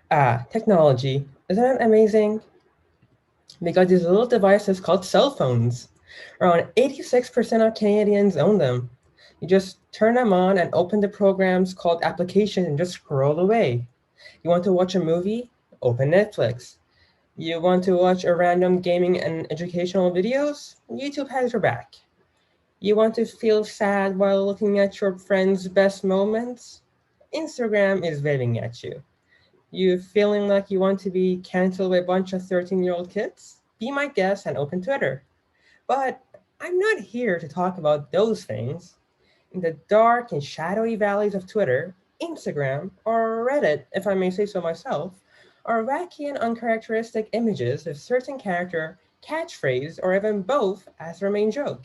Technology. Isn't it amazing? Because these little devices called cell phones, around 86% of Canadians own them. You just turn them on and open the programs called application and just scroll away. You want to watch a movie? Open Netflix. You want to watch a random gaming and educational videos? YouTube has your back. You want to feel sad while looking at your friend's best moments? Instagram is waving at you. You feeling like you want to be canceled by a bunch of 13-year-old kids? Be my guest and open Twitter. But I'm not here to talk about those things. In the dark and shadowy valleys of Twitter, Instagram, or Reddit, if I may say so myself, are wacky and uncharacteristic images of certain character, catchphrase, or even both as their main joke,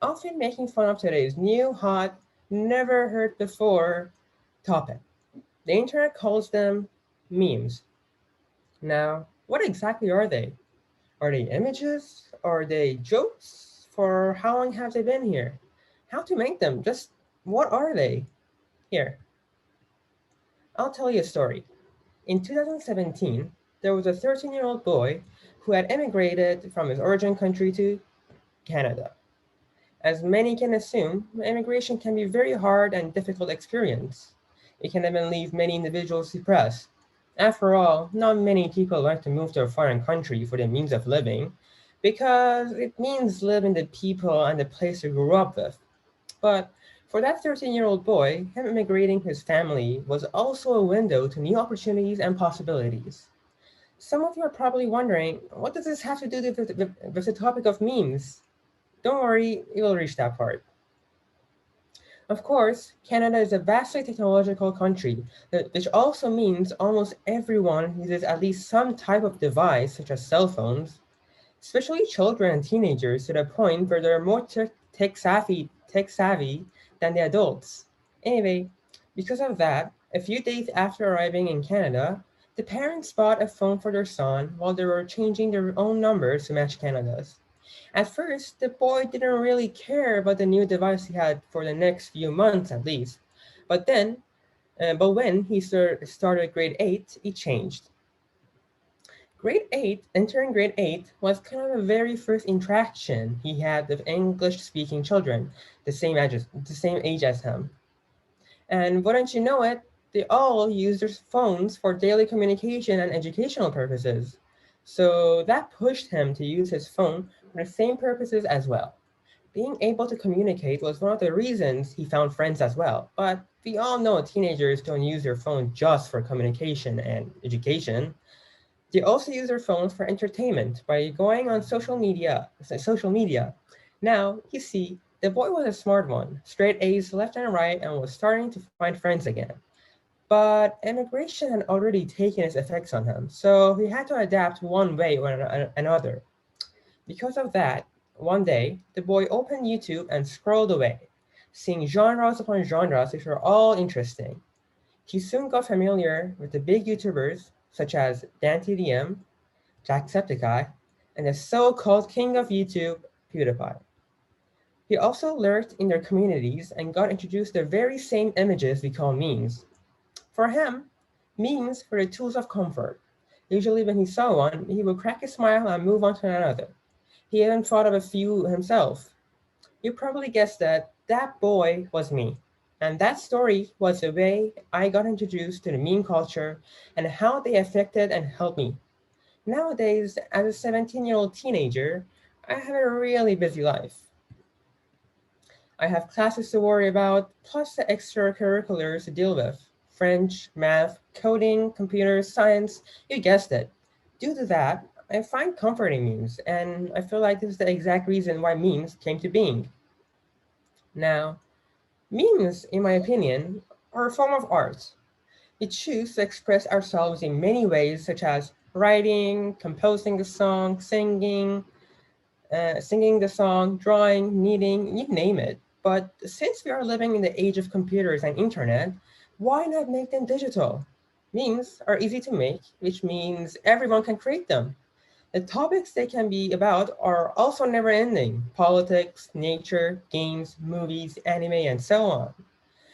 often making fun of today's new, hot, never heard before topic. The internet calls them memes. Now, what exactly are they? Are they images? Are they jokes? For how long have they been here? How to make them? Just what are they? Here, I'll tell you a story. In 2017, there was a 13-year-old boy who had immigrated from his origin country to Canada. As many can assume, immigration can be a very hard and difficult experience. It can even leave many individuals depressed. After all, not many people like to move to a foreign country for the means of living, because it means living the people and the place you grew up with. But for that 13-year-old boy, him immigrating his family was also a window to new opportunities and possibilities. Some of you are probably wondering, what does this have to do with the topic of memes? Don't worry, you will reach that part. Of course, Canada is a vastly technological country, which also means almost everyone uses at least some type of device, such as cell phones, especially children and teenagers to the point where they're more tech savvy than the adults. Anyway, because of that, a few days after arriving in Canada, the parents bought a phone for their son while they were changing their own numbers to match Canada's. At first, the boy didn't really care about the new device he had for the next few months at least. But then, but when he started grade 8, it changed. Entering grade 8 was kind of the very first interaction he had with English-speaking children, the same age as him. And wouldn't you know it, they all use their phones for daily communication and educational purposes. So that pushed him to use his phone for the same purposes as well. Being able to communicate was one of the reasons he found friends as well. But we all know teenagers don't use their phone just for communication and education. They also use their phones for entertainment by going on social media. Now, you see, the boy was a smart one, straight A's left and right, and was starting to find friends again. But immigration had already taken its effects on him, so he had to adapt one way or another. Because of that, one day, the boy opened YouTube and scrolled away, seeing genres upon genres which were all interesting. He soon got familiar with the big YouTubers such as DanTDM, Jacksepticeye, and the so-called king of YouTube, PewDiePie. He also lurked in their communities and got introduced to the very same images we call memes. For him, memes were the tools of comfort. Usually when he saw one, he would crack a smile and move on to another. He even thought of a few himself. You probably guessed that boy was me. And that story was the way I got introduced to the meme culture and how they affected and helped me. Nowadays, as a 17-year-old teenager, I have a really busy life. I have classes to worry about, plus the extracurriculars to deal with. French, math, coding, computer science, you guessed it. Due to that, I find comforting memes, and I feel like this is the exact reason why memes came to being. Now, memes, in my opinion, are a form of art. We choose to express ourselves in many ways, such as writing, composing a song, singing the song, drawing, knitting, you name it. But since we are living in the age of computers and internet, why not make them digital? Memes are easy to make, which means everyone can create them. The topics they can be about are also never ending: politics, nature, games, movies, anime, and so on.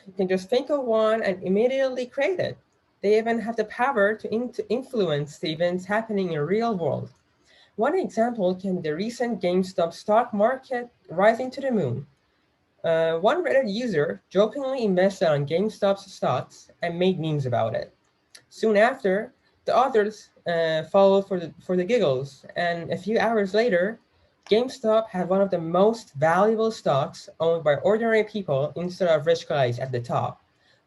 You can just think of one and immediately create it. They even have the power to influence the events happening in real world. One example can be the recent GameStop stock market rising to the moon. One Reddit user jokingly invested on GameStop's stocks and made memes about it. Soon after, the others followed for the giggles, and a few hours later, GameStop had one of the most valuable stocks owned by ordinary people instead of rich guys at the top.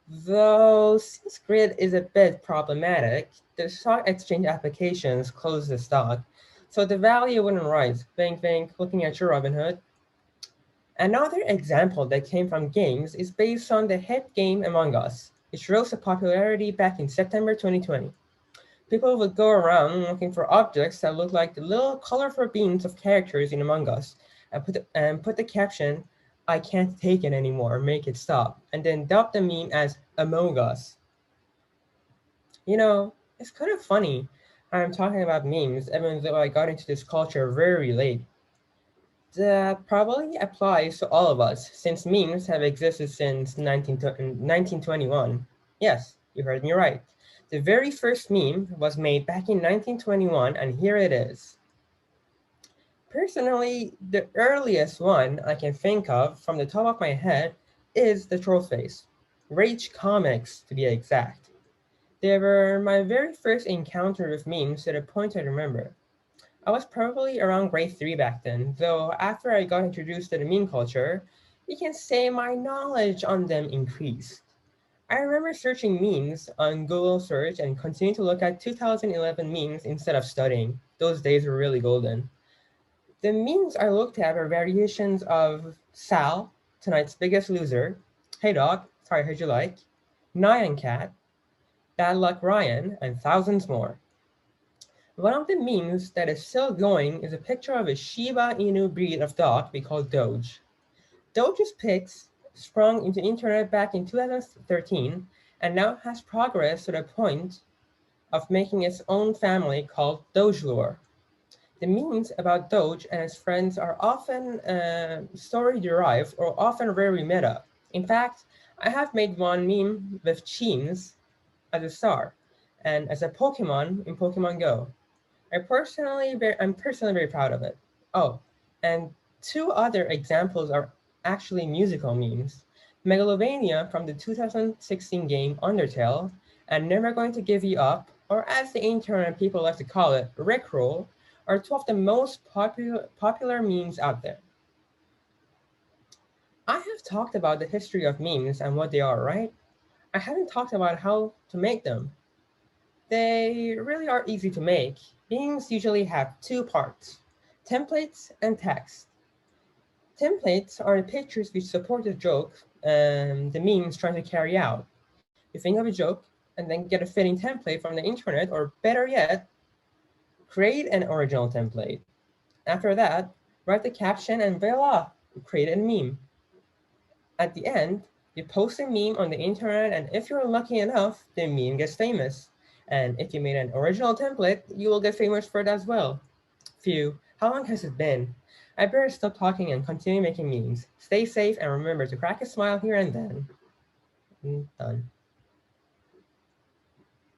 Though since grid is a bit problematic, the stock exchange applications closed the stock, so the value wouldn't rise. Think, think, looking at your Robinhood. Another example that came from games is based on the hit game Among Us, which rose to popularity back in September 2020. People would go around looking for objects that look like the little colorful beans of characters in Among Us and put the caption, "I can't take it anymore, make it stop," and then dub the meme as Among Us. You know, it's kind of funny how I'm talking about memes even though I got into this culture very late. That probably applies to all of us, since memes have existed since 1921. Yes, you heard me right. The very first meme was made back in 1921, and here it is. Personally, the earliest one I can think of from the top of my head is the troll face. Rage Comics, to be exact. They were my very first encounter with memes to the point I remember. I was probably around grade 3 back then, though after I got introduced to the meme culture, you can say my knowledge on them increased. I remember searching memes on Google search and continuing to look at 2011 memes instead of studying. Those days were really golden. The memes I looked at were variations of Sal, tonight's biggest loser, Hey Dog, sorry, heard you like, Nyan Cat, Bad Luck Ryan, and thousands more. One of the memes that is still going is a picture of a Shiba Inu breed of dog we call Doge. Doge's pics sprung into internet back in 2013 and now has progressed to the point of making its own family called Dogelore. The memes about Doge and his friends are often story derived or often very meta. In fact, I have made one meme with Cheens as a star and as a Pokemon in Pokemon Go. I'm personally very proud of it. Oh, and two other examples are actually musical memes. Megalovania from the 2016 game Undertale, and Never Going to Give You Up, or as the internet people like to call it, Rickroll, are two of the most popular memes out there. I have talked about the history of memes and what they are, right? I haven't talked about how to make them. They really are easy to make. Memes usually have two parts, templates and text. Templates are the pictures which support the joke the meme is trying to carry out. You think of a joke and then get a fitting template from the internet, or better yet, create an original template. After that, write the caption and voila, you created a meme. At the end, you post a meme on the internet, and if you're lucky enough, the meme gets famous. And if you made an original template, you will get famous for it as well. Phew, how long has it been? I better stop talking and continue making memes. Stay safe and remember to crack a smile here and then. Done.